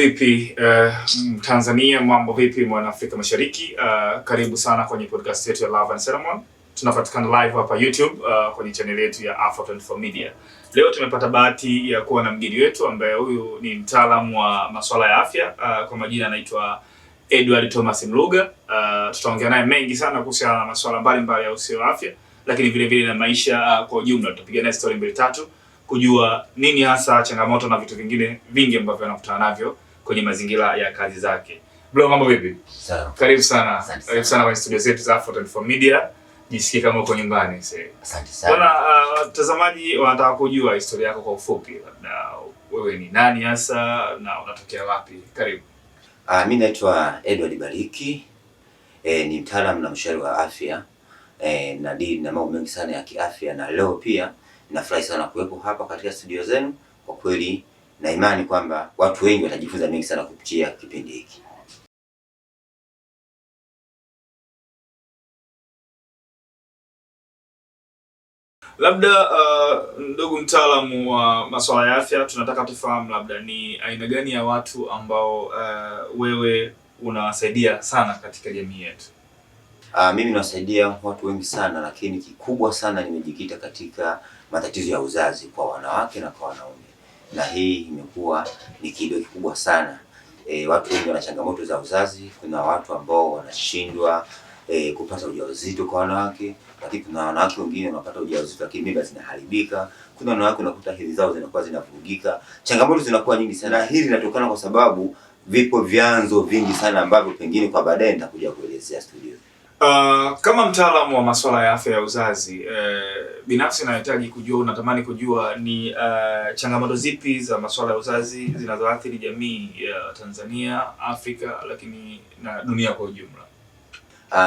vipi Tanzania, mambo vipi mwana Afrika Mashariki? Karibu sana kwenye podcast yetu ya Love and Ceremony. Tunapatikana live hapa YouTube kwenye channel yetu ya Afro24 Media. Leo tumepata bahati ya kuwa na mgeni wetu ambaye huyu ni mtaalamu wa masuala ya afya, kwa majina anaitwa Edward Thomas Mluga. Tutaongea naye mengi sana kuhusiana na masuala mbalimbali ya usawa wa afya, lakini vile vile na maisha kwa ujumla. Tutapiga naye story mbili tatu kujua nini hasa changamoto na vitu vingine vingi ambavyo anakutana navyo kwenye mazingira ya kazi zake. Bro, mambo vipi? Sawa. Karibu sana. Karibu sana kwenye studio zetu za Afro24 Media. Jisikie kama uko nyumbani sasa. Asante sana. Bwana, watazamaji wanataka kujua historia yako kwa ufupi. Labda wewe ni nani hasa na unatokea wapi? Karibu. Mimi naitwa Edward Bariki. Ni mtaalamu na mshauri wa afya. Na mambo mengi sana ya kiafya, na leo pia nafurahi sana kuwepo hapa katika studio zenu. Kwa kweli na imani kwamba watu wengi watajifunza mengi sana kupitia kipindi hiki. Labda ndugu mtaalamu wa masuala ya afya, tunataka tufahamu labda ni aina gani ya watu ambao wewe unawasaidia sana katika jamii yetu? Mimi nawasaidia watu wengi sana, lakini kikubwa sana nimejikita katika matatizo ya uzazi kwa wanawake na kwa wanaume. Na hii imekuwa ni kido kikubwa sana. Watu wengi wana changamoto za uzazi. Kuna watu ambao wanashindwa kupata ujauzito kwa wanawake, lakini kuna wanawake wengine wanapata ujauzito lakini mimba zinaharibika. Kuna wanawake unakuta hedhi zao zinakuwa zinavurugika. Changamoto zinakuwa nyingi sana. Hili linatokana kwa sababu vipo vyanzo vingi sana ambavyo pengine kwa baadaye nitakuja kuelezea studio. Kama mtaalamu wa masuala ya afya ya uzazi, binafsi nahitaji kujua, unatamani kujua ni changamoto zipi za masuala ya uzazi zinazoathiri jamii ya Tanzania, Afrika, lakini na dunia kwa ujumla.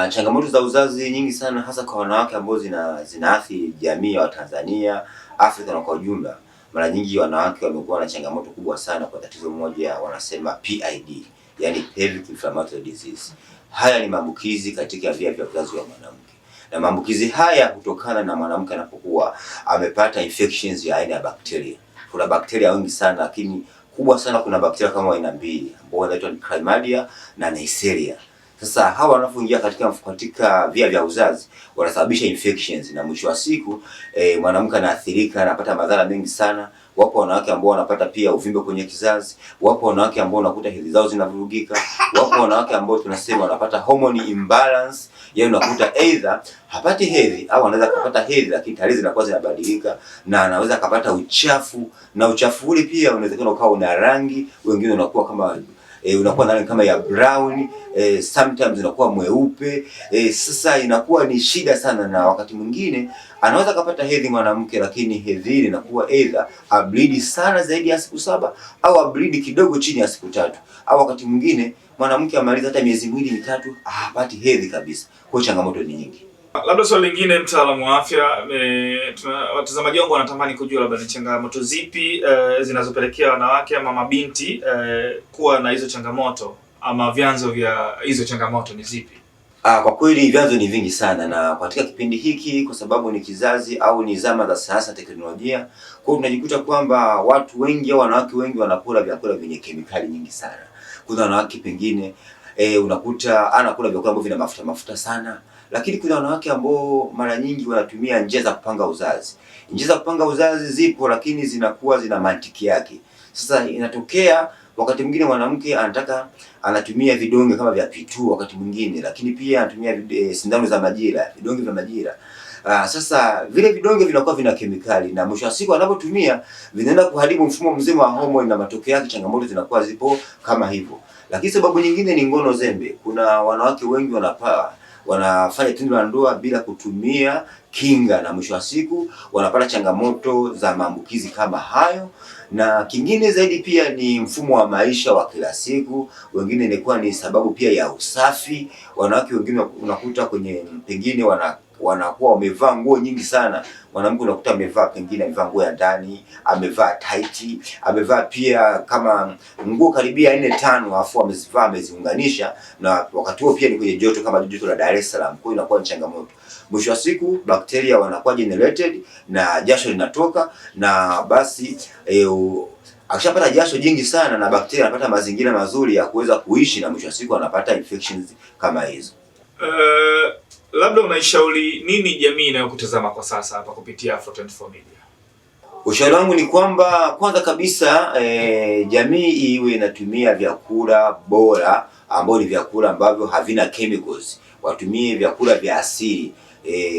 Changamoto za uzazi nyingi sana, hasa kwa wanawake ambao zinaathiri jamii ya Tanzania, Afrika na kwa ujumla. Mara nyingi wanawake wamekuwa na changamoto kubwa sana kwa tatizo moja wanasema PID, yani pelvic inflammatory disease. Haya ni maambukizi katika via vya uzazi wa mwanamke. Na maambukizi haya hutokana na mwanamke anapokuwa amepata infections ya aina ya bakteria. Kuna bakteria wengi sana, lakini kubwa sana kuna bakteria kama aina mbili ambao wanaitwa Chlamydia na Neisseria. Sasa hawa wanapoingia katika via vya uzazi wanasababisha infections, na mwisho wa siku mwanamke anaathirika, anapata madhara mengi sana. Wapo wanawake ambao wanapata pia uvimbe kwenye kizazi, wapo wanawake ambao unakuta hedhi zao zinavurugika, wapo wanawake ambao tunasema wanapata hormone imbalance, yaani unakuta either hapati hedhi au anaweza kupata hedhi lakini tarehe zinakuwa zinabadilika, na anaweza kupata uchafu, na uchafu ule pia unawezekana ukawa una rangi, wengine unakuwa kama unakuwa na rangi kama ya brown, sometimes unakuwa mweupe. Sasa inakuwa ni shida sana, na wakati mwingine anaweza kupata hedhi mwanamke, lakini hedhi ile inakuwa either ableed sana zaidi ya siku 7 au ableed kidogo chini ya siku 3, au wakati mwingine mwanamke amaliza hata miezi 2-3 hapati hedhi kabisa. Kwa changamoto ni nyingi. Labda swali lingine, mtaalamu wa afya, watazamaji wangu wanatamani kujua labda ni changamoto zipi zinazopelekea wanawake ama mabinti kuwa na hizo changamoto, ama vyanzo vya hizo changamoto ni zipi? Kwa kweli vyanzo ni vingi sana, na katika kipindi hiki kwa sababu ni kizazi au ni zama za sayansi na teknolojia, kwa hiyo tunajikuta kwamba watu wengi au wanawake wengi wanakula vyakula vyenye kemikali nyingi sana. Kuna wanawake pengine unakuta anakula vyakula ambavyo vina mafuta sana, lakini kuna wanawake ambao mara nyingi wanatumia njia za kupanga uzazi. Njia za kupanga uzazi zipo, lakini zinakuwa zina mantiki yake. Sasa inatokea wakati mwingine mwanamke anatumia vidonge kama vya P2 wakati mwingine, lakini pia anatumia sindano za majira, vidonge vya majira. Sasa vile vidonge vinakuwa vina kemikali, na mwisho wa siku anapotumia vinaenda kuharibu mfumo mzima wa homoni, na matokeo yake changamoto zinakuwa zipo kama hivyo. Lakini sababu nyingine ni ngono zembe. Kuna wanawake wengi wanafanya tendo la ndoa bila kutumia kinga, na mwisho wa siku wanapata changamoto za maambukizi kama hayo. Na kingine zaidi pia ni mfumo wa maisha wa kila siku. Wengine inakuwa ni sababu pia ya usafi. Wanawake wengine unakuta kwenye pengine wanakuwa wamevaa nguo nyingi sana. Mwanamke unakuta amevaa nguo ya ndani, amevaa tight, amevaa pia kama nguo karibia 4-5, afu ameziunganisha, na wakati huo pia ni kwenye joto kama joto la Dar es Salaam. Kwa hiyo inakuwa ni changamoto. Mwisho wa siku bakteria wanakuwa generated na jasho linatoka, na basi Akishapata jasho jingi sana, na bakteria anapata mazingira mazuri ya kuweza kuishi, na mwisho wa siku anapata infections kama hizo. Labda unaishauri nini jamii inayokutazama kwa sasa hapa kupitia Afro24 Media? Ushauri wangu ni kwamba kwanza kabisa jamii iwe inatumia vyakula bora ambao ni vyakula ambavyo havina chemicals. Watumie vyakula vya asili.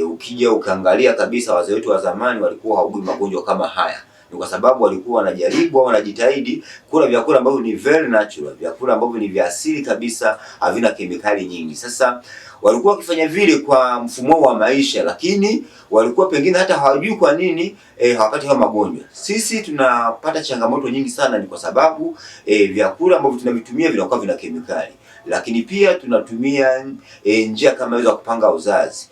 Ukija ukaangalia kabisa wazee wetu wa zamani walikuwa hawaugui magonjwa kama haya. Ni kwa sababu walikuwa wanajaribu au wanajitahidi kula vyakula ambavyo ni very natural, vyakula ambavyo ni vya asili kabisa, havina kemikali nyingi. Sasa walikuwa wakifanya vile kwa mfumo wa maisha, lakini walikuwa pengine hata hawajui kwa nini hawapati hayo magonjwa. Sisi tunapata changamoto nyingi sana, ni kwa sababu vyakula ambavyo tunavitumia vinakuwa vina kemikali, lakini pia tunatumia njia kama hizo za kupanga uzazi.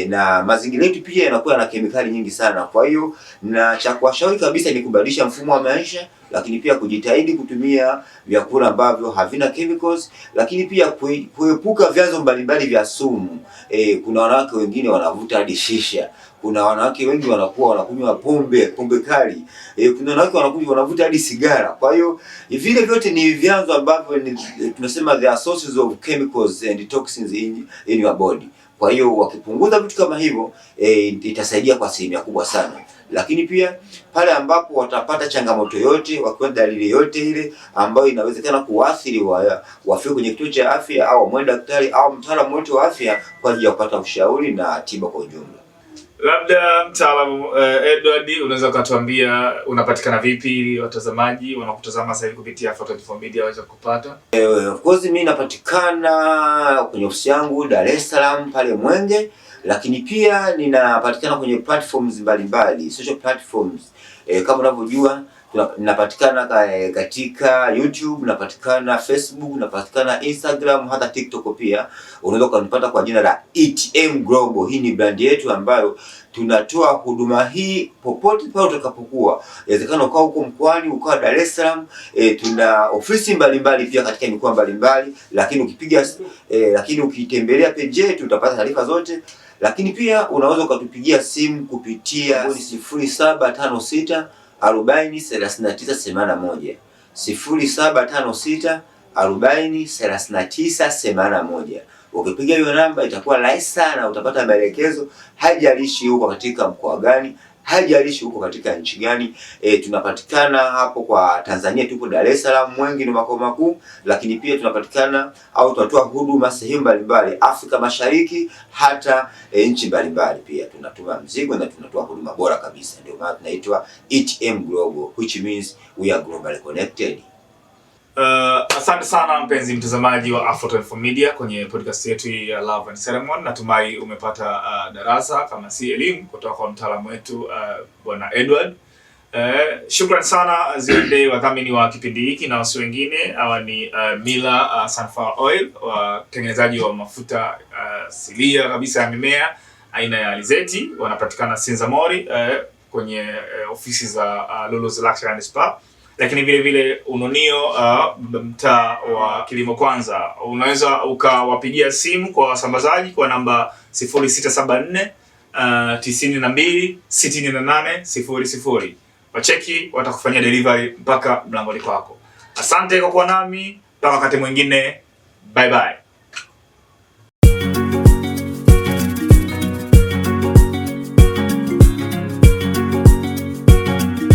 Na mazingira yetu pia yanakuwa na kemikali nyingi sana. Kwa hiyo na cha kuwashauri kabisa ni kubadilisha mfumo wa maisha, lakini pia kujitahidi kutumia vyakula ambavyo havina chemicals, lakini pia kuepuka vyanzo mbalimbali vya sumu. Kuna wanawake wengine wanavuta hadi shisha. Kuna wanawake wengi wanakunywa pombe kali. Kuna wanawake wanavuta hadi sigara. Kwa hiyo vile vyote ni vyanzo ambavyo tunasema the sources of chemicals and toxins in your body. Kwa hiyo wakipunguza vitu kama hivyo itasaidia kwa asilimia kubwa sana. Lakini pia pale ambapo watapata changamoto yote, wakiwa dalili yote ile ambayo inawezekana kuathiri, wafike kwenye kituo cha afya au mwende daktari au mtaalamu wote wa afya kwa ajili ya kupata ushauri na tiba kwa ujumla. Labda mtaalamu Edward, unaweza kutuambia unapatikana vipi ili watazamaji wanakutazama sasa hivi kupitia Afro24 Media waweze kupata? Of course mimi napatikana kwenye ofisi yangu Dar es Salaam pale Mwenge, lakini pia ninapatikana kwenye platforms mbalimbali, social platforms. Kama unavyojua napatikana katika YouTube, napatikana Facebook, napatikana Instagram, hata TikTok pia. Unaweza kunipata kwa jina la ETM Global. Hii ni brand yetu ambayo tunatoa huduma hii popote pale utakapokuwa. Inawezekana ukawa huko mkoani, ukawa Dar es Salaam, tuna ofisi mbalimbali pia katika mikoa mbalimbali, lakini ukitembelea page yetu utapata taarifa zote. Lakini pia unaweza ukatupigia simu kupitia 0756 40 39 81 0756 40 39 81. Ukipiga hiyo namba itakuwa rahisi sana, utapata maelekezo. Haijalishi huko katika mkoa gani, haijalishi huko katika nchi gani. Tunapatikana hapo kwa Tanzania, tupo Dar es Salaam, Mwenge ni makao makuu, lakini pia tunapatikana au tunatoa huduma sehemu mbalimbali Afrika Mashariki, hata nchi mbalimbali pia. Tunatuma mzigo na tunatoa huduma bora kabisa. Ndio maana tunaitwa ETM Global, which means we are globally connected. Asante sana mpenzi mtazamaji wa Afro24 Media kwenye podcast yetu ya Love and Ceremony. Natumai umepata darasa kama si elimu kutoka kwa mtaalamu wetu Bwana Edward. Shukrani sana ziende wadhamini wa kipindi hiki na wasi wengine. Hawa ni Mila Sunflower Oil, watengenezaji wa mafuta asilia kabisa ya mimea aina ya alizeti. Wanapatikana Sinzamori kwenye ofisi za Lulu's Luxury and Spa. Lakini vile vile Ununio mtaa wa Kilimo Kwanza. Unaweza ukawapigia simu kwa wasambazaji kwa namba 0674 92 68 00. Wacheki, watakufanyia delivery mpaka mlangoni kwako. Asante kwa kuwa nami, mpaka wakati mwingine. Bye bye.